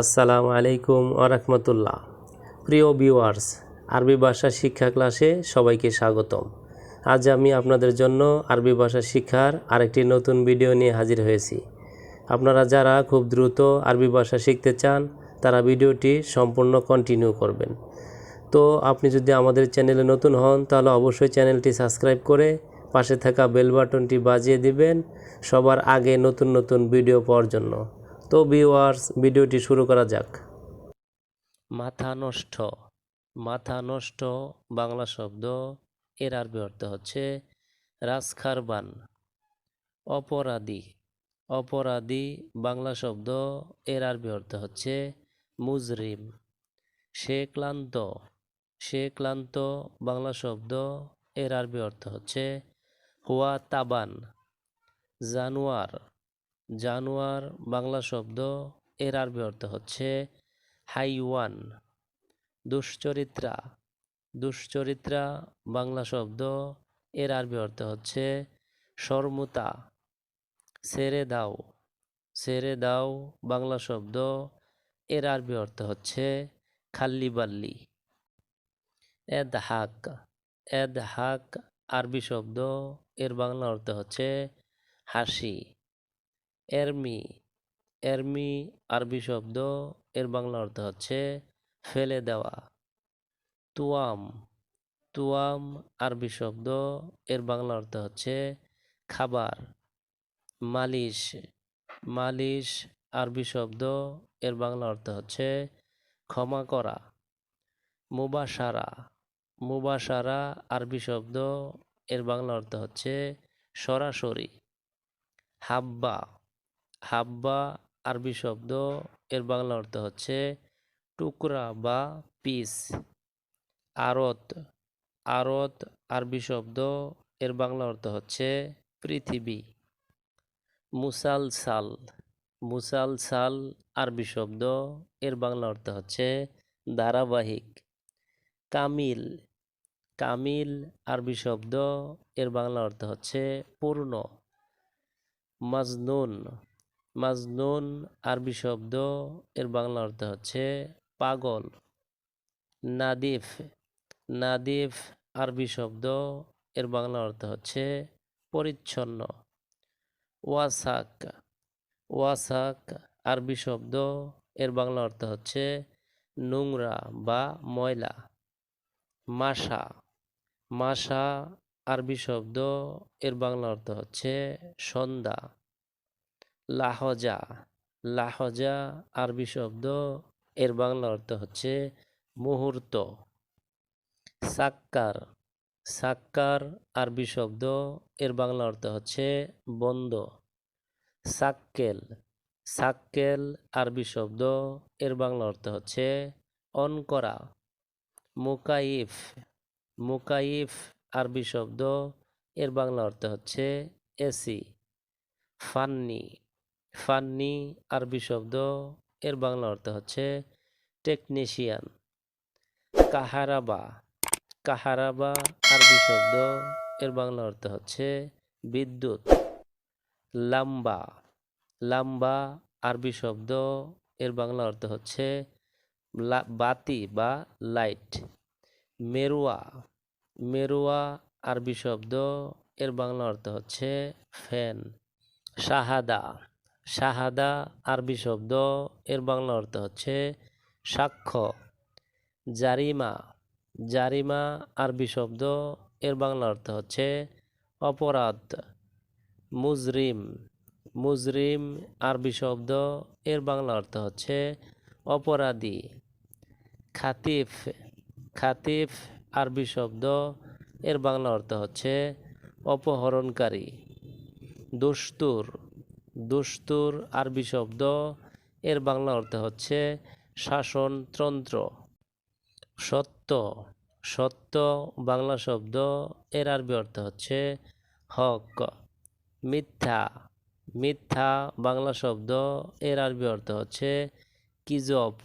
আসসালামু আলাইকুম ওরহমতুল্লাহ। প্রিয় ভিউয়ার্স, আরবি ভাষা শিক্ষা ক্লাসে সবাইকে স্বাগতম। আজ আমি আপনাদের জন্য আরবি ভাষা শিক্ষার আরেকটি নতুন ভিডিও নিয়ে হাজির হয়েছি। আপনারা যারা খুব দ্রুত আরবি ভাষা শিখতে চান তারা ভিডিওটি সম্পূর্ণ কন্টিনিউ করবেন। তো আপনি যদি আমাদের চ্যানেলে নতুন হন তাহলে অবশ্যই চ্যানেলটি সাবস্ক্রাইব করে পাশে থাকা বেল বাটনটি বাজিয়ে দিবেন সবার আগে নতুন নতুন ভিডিও পাওয়ার জন্য। তো ভিউয়ার্স, ভিডিওটি শুরু করা যাক। মাথা নষ্ট। মাথা নষ্ট বাংলা শব্দ, এর আরবি অর্থ হচ্ছে রাজখারবান। অপরাধী। অপরাধী বাংলা শব্দ, এর আরবি অর্থ হচ্ছে মুজরিম। সে ক্লান্ত। সে ক্লান্ত বাংলা শব্দ, এর আরবি অর্থ হচ্ছে হুয়া তাবান। জানোয়ার। জানোয়ার বাংলা শব্দ, এর আরবি অর্থ হচ্ছে হাইওয়ান। দুশ্চরিত্রা। দুশ্চরিত্রা বাংলা শব্দ, এর আরবি অর্থ হচ্ছে শর্মুতা। ছেড়ে দাও। ছেড়ে দাও বাংলা শব্দ, এর আরবি অর্থ হচ্ছে খাল্লিবাল্লি। এদহাক। এদহাক আরবি শব্দ, এর বাংলা অর্থ হচ্ছে হাসি। এরমি। এরমি আরবি শব্দ, এর বাংলা অর্থ হচ্ছে ফেলে দেওয়া। তুয়াম। তুয়াম আরবি শব্দ, এর বাংলা অর্থ হচ্ছে খাবার। মালিশ। মালিশ আরবি শব্দ, এর বাংলা অর্থ হচ্ছে ক্ষমা করা। মুবাশারা। মুবাশারা আরবি শব্দ, এর বাংলা অর্থ হচ্ছে সরাসরি। হাব্বা। হাব্বা আরবি শব্দ, এর বাংলা অর্থ হচ্ছে টুকরা বা পিস। আরত। আরত আরবি শব্দ, এর বাংলা অর্থ হচ্ছে পৃথিবী। মুসালসাল। মুসালসাল আরবি শব্দ, এর বাংলা অর্থ হচ্ছে ধারাবাহিক। কামিল। কামিল আরবি শব্দ, এর বাংলা অর্থ হচ্ছে পূর্ণ। মাজনুন। মাজনুন আরবি শব্দ, এর বাংলা অর্থ হচ্ছে পাগল। নাদিফ। নাদিফ আরবি শব্দ, এর বাংলা অর্থ হচ্ছে পরিচ্ছন্ন। ওয়াসাক। ওয়াসাক আরবি শব্দ, এর বাংলা অর্থ হচ্ছে নোংরা বা ময়লা। মাশা। মাশা আরবি শব্দ, এর বাংলা অর্থ হচ্ছে সন্ধ্যা। লাহজা। লাহজা আরবি শব্দ, এর বাংলা অর্থ হচ্ছে মুহূর্ত। সাক্কার। সাক্কার আরবি শব্দ, এর বাংলা অর্থ হচ্ছে বন্ধ। সাক্কেল। সাক্কেল আরবি শব্দ, এর বাংলা অর্থ হচ্ছে অন করা। মুকাইফ। মুকাইফ আরবি শব্দ, এর বাংলা অর্থ হচ্ছে এসি। ফান্নি। ফান্নি আরবি শব্দ, এর বাংলা অর্থ হচ্ছে টেকনিশিয়ান। কাহারাবা। কাহারাবা আরবি শব্দ, এর বাংলা অর্থ হচ্ছে বিদ্যুৎ। লাম্বা। লাম্বা আরবি শব্দ, এর বাংলা অর্থ হচ্ছে বাতি বা লাইট। মেরুয়া। মেরুয়া আরবি শব্দ, এর বাংলা অর্থ হচ্ছে ফ্যান। শাহাদা। শাহাদা আরবি শব্দ, এর বাংলা অর্থ হচ্ছে সাক্ষ্য। জারিমা। জারিমা আরবি শব্দ, এর বাংলা অর্থ হচ্ছে অপরাধ। মুজরিম। মুজরিম আরবি শব্দ, এর বাংলা অর্থ হচ্ছে অপরাধী। খাতিফ। খাতিফ আরবি শব্দ, এর বাংলা অর্থ হচ্ছে অপহরণকারী। দুস্তুর। দুস্তুর আরবি শব্দ, এর বাংলা অর্থ হচ্ছে শাসনতন্ত্র। সত্য। সত্য বাংলা শব্দ, এর আরবি অর্থ হচ্ছে হক। মিথ্যা। মিথ্যা বাংলা শব্দ, এর আরবি অর্থ হচ্ছে কিজব।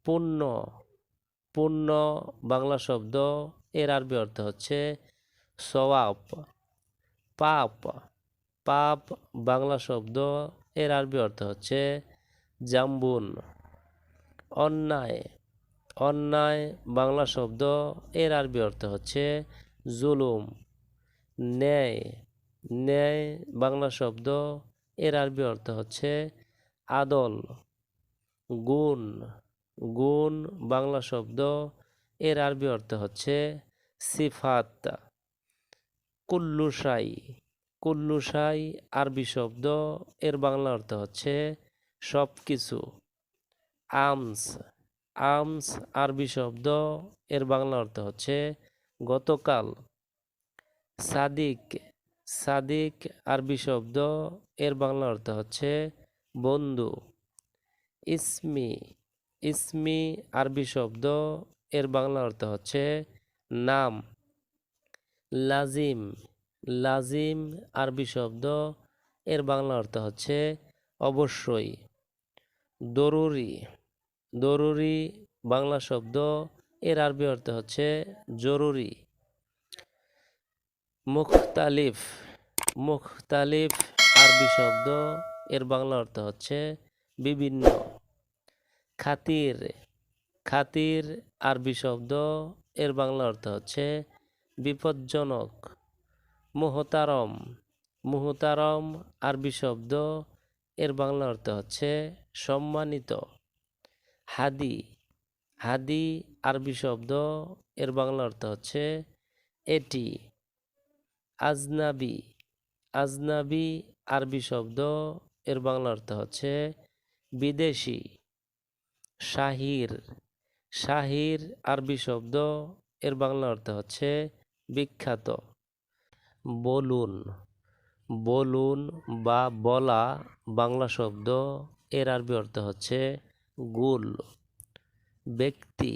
পুণ্য। পুণ্য বাংলা শব্দ, এর আরবি অর্থ হচ্ছে সওয়াব। পাপ। পাপ বাংলা শব্দ, এর আরবি অর্থ হচ্ছে জাম্বুন। অন্যায়, অন্যায় বাংলা শব্দ, এর আরবি অর্থ হচ্ছে জুলুম। ন্যায়, ন্যায় বাংলা শব্দ, এর আরবি অর্থ হচ্ছে আদল। গুণ, গুণ বাংলা শব্দ, এর আরবি অর্থ হচ্ছে সিফাত। কুল্লুশাই, কুল্লুশাই আরবি শব্দ, এর বাংলা অর্থ হচ্ছে সব কিছু। আমস, আমস আরবি শব্দ, এর বাংলা অর্থ হচ্ছে গতকাল। সাদিক, সাদিক আরবি শব্দ, এর বাংলা অর্থ হচ্ছে বন্ধু। ইসমি, ইসমি আরবি শব্দ, এর বাংলা অর্থ হচ্ছে নাম। লাজিম, লাজিম আরবি শব্দ, এর বাংলা অর্থ হচ্ছে অবশ্যই। দরুরি, দরুরি বাংলা শব্দ, এর আরবি অর্থ হচ্ছে জরুরি। মুখতালিফ, মুখতালিফ আরবি শব্দ, এর বাংলা অর্থ হচ্ছে বিভিন্ন। খাতির, খাতির আরবি শব্দ, এর বাংলা অর্থ হচ্ছে বিপজ্জনক। মুহতারম, মুহতারম আরবি শব্দ, এর বাংলা অর্থ হচ্ছে সম্মানিত। হাদি, হাদি আরবি শব্দ, এর বাংলা অর্থ হচ্ছে এটি। আজনাবি, আজনাবি আরবি শব্দ, এর বাংলা অর্থ হচ্ছে বিদেশি। শাহির, শাহির আরবি শব্দ, এর বাংলা অর্থ হচ্ছে বিখ্যাত। বলুন, বলুন বা বলা বাংলা শব্দ, এর আরবি অর্থ হচ্ছে গুল। ব্যক্তি,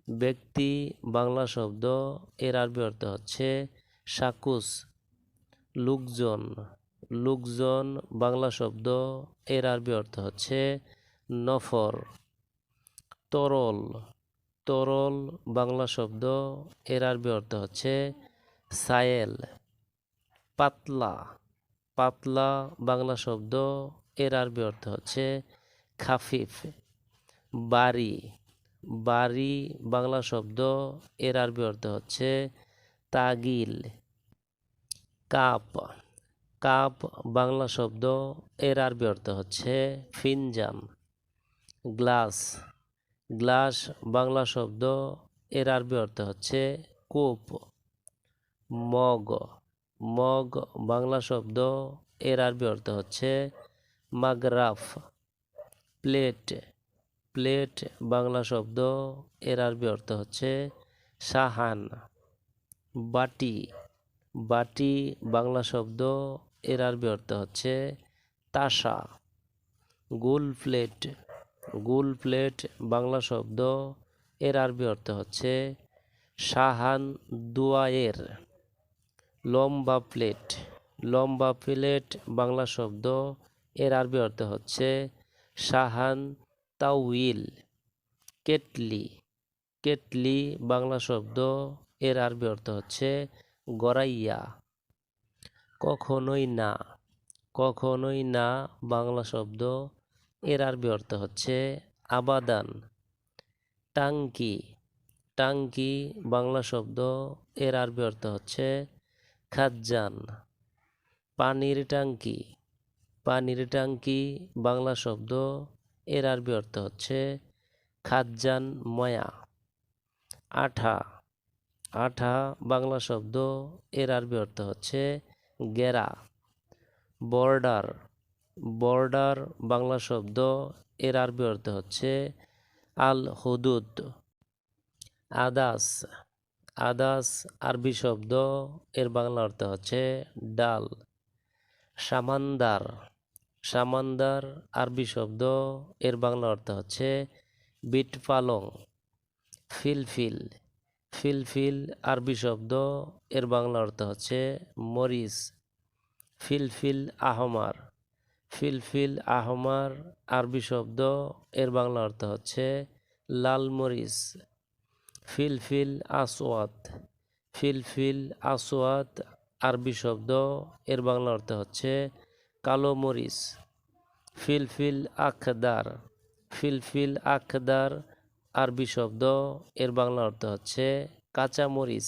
ব্যক্তি বাংলা শব্দ, এর আরবি অর্থ হচ্ছে সাকুস। লোকজন, লোকজন বাংলা শব্দ, এর আরবি অর্থ হচ্ছে নফর। তরল, তরল বাংলা শব্দ, এর আরবি অর্থ হচ্ছে সায়েল। পাতলা, পাতলা বাংলা শব্দ, এর আরবি অর্থ হচ্ছে খাফিফ। বাড়ি, বাড়ি বাংলা শব্দ, এর আরবি অর্থ হচ্ছে তাগিল। কাপ, কাপ বাংলা শব্দ, এর আরবি অর্থ হচ্ছে ফিনজান। গ্লাস, গ্লাস বাংলা শব্দ, এর আরবি অর্থ হচ্ছে কূপ। মগ, মগ বাংলা শব্দ, এর আরবি অর্থ হচ্ছে মাগরাফ। প্লেট, প্লেট বাংলা শব্দ, এর আরবি অর্থ হচ্ছে সাহান। বাটি, বাটি বাংলা শব্দ, এর আরবি অর্থ হচ্ছে তাসা। গোল প্লেট, গোল প্লেট বাংলা শব্দ, এর আরবি অর্থ হচ্ছে সাহান দুয়ায়ের। লম্বা প্লেট, লম্বা প্লেট বাংলা শব্দ, এর আরবি অর্থ হচ্ছে সাহান তাউইল। কেটলি, কেটলি বাংলা শব্দ, এর আরবি অর্থ হচ্ছে গড়াইয়া। কখনোই না, কখনোই না বাংলা শব্দ, এর আরবি অর্থ হচ্ছে আবাদান। টাঙ্কি, টাঙ্কি বাংলা শব্দ, এর আরবি অর্থ হচ্ছে খাজ্জান। পানির টাঙ্কি, পানির টাঙ্কি বাংলা শব্দ, এর আরবি অর্থ হচ্ছে খাজ্জান ময়া। আঠা, আঠা বাংলা শব্দ, এর আরবি অর্থ হচ্ছে গেরা। বর্ডার, বর্ডার বাংলা শব্দ, এর আরবি অর্থ হচ্ছে আল হুদুদ। আদাস, আদাস আরবি শব্দ, এর বাংলা অর্থ হচ্ছে ডাল। সামান্দার, সামান্দার আরবি শব্দ, এর বাংলা অর্থ হচ্ছে বিট পালং। ফিলফিল, ফিলফিল আরবি শব্দ, এর বাংলা অর্থ হচ্ছে মরিচ। ফিলফিল আহমার, ফিলফিল আহমার আরবি শব্দ, এর বাংলা অর্থ হচ্ছে লাল মরিচ। ফিলফিল আসওয়াদ, ফিলফিল আসওয়াদ আরবি শব্দ, এর বাংলা অর্থ হচ্ছে কালো মরিচ। ফিলফিল আখদার, ফিলফিল আখদার আরবি শব্দ, এর বাংলা অর্থ হচ্ছে কাঁচামরিচ।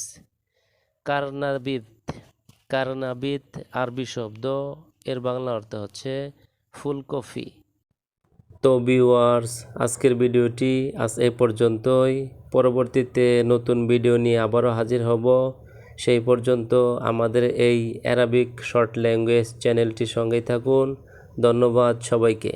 কারনাবিত কারনাবিত আরবি শব্দ, এর বাংলা অর্থ হচ্ছে ফুলকপি। তো ভিউয়ার্স, আজকের ভিডিওটি আজ এই পর্যন্তই। পরবর্তীতে নতুন ভিডিও নিয়ে আবারও হাজির হব। সেই পর্যন্ত আমাদের এই অ্যারাবিক শর্ট ল্যাঙ্গুয়েজ চ্যানেলটির সঙ্গেই থাকুন। ধন্যবাদ সবাইকে।